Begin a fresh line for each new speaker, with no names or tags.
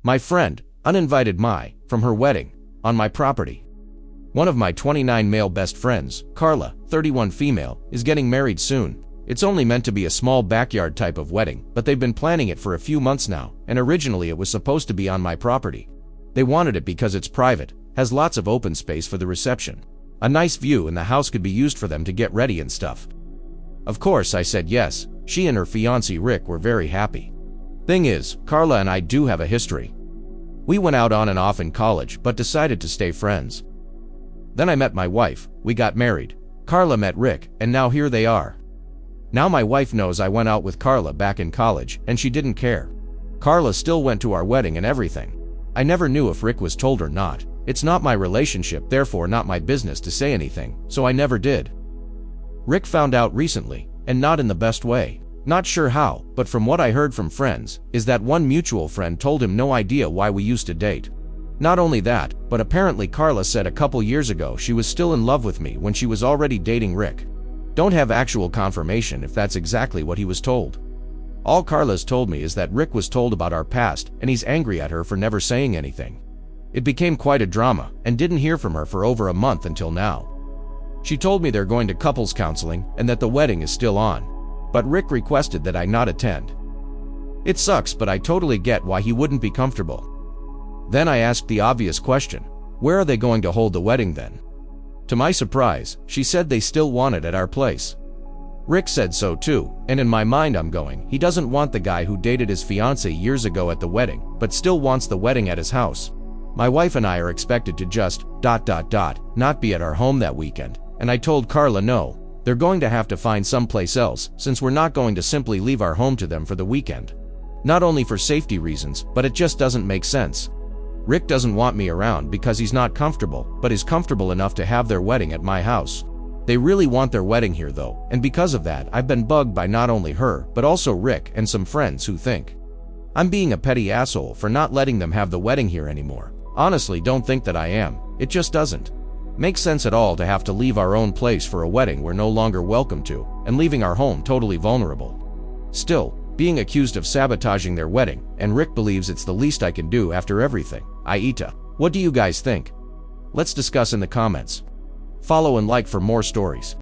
My friend, uninvited from her wedding, on my property. One of my 29 male best friends, Carla, 31 female, is getting married soon. It's only meant to be a small backyard type of wedding, but they've been planning it for a few months now, and originally it was supposed to be on my property. They wanted it because it's private, has lots of open space for the reception, a nice view, and the house could be used for them to get ready and stuff. Of course, I said yes. She and her fiancé Rick were very happy. Thing is, Carla and I do have a history. We went out on and off in college, but decided to stay friends. Then I met my wife, we got married. Carla met Rick, and now here they are. Now my wife knows I went out with Carla back in college, and she didn't care. Carla still went to our wedding and everything. I never knew if Rick was told or not. It's not my relationship, therefore not my business to say anything, so I never did. Rick found out recently, and not in the best way. Not sure how, but from what I heard from friends, is that one mutual friend told him no idea why we used to date. Not only that, but apparently Carla said a couple years ago she was still in love with me when she was already dating Rick. Don't have actual confirmation if that's exactly what he was told. All Carla's told me is that Rick was told about our past, and he's angry at her for never saying anything. It became quite a drama, and didn't hear from her for over a month until now. She told me they're going to couples counseling, and that the wedding is still on. But Rick requested that I not attend. It sucks, but I totally get why he wouldn't be comfortable. Then I asked the obvious question, where are they going to hold the wedding then? To my surprise, she said they still want it at our place. Rick said so too, and in my mind I'm going, he doesn't want the guy who dated his fiancée years ago at the wedding, but still wants the wedding at his house. My wife and I are expected to just ... not be at our home that weekend, and I told Carla no. They're going to have to find someplace else, since we're not going to simply leave our home to them for the weekend. Not only for safety reasons, but it just doesn't make sense. Rick doesn't want me around because he's not comfortable, but is comfortable enough to have their wedding at my house. They really want their wedding here though, and because of that I've been bugged by not only her, but also Rick and some friends who think I'm being a petty asshole for not letting them have the wedding here anymore. Honestly, don't think that I am. It just doesn't make sense at all to have to leave our own place for a wedding we're no longer welcome to, and leaving our home totally vulnerable. Still, being accused of sabotaging their wedding, and Rick believes it's the least I can do after everything. AITA. What do you guys think? Let's discuss in the comments. Follow and like for more stories.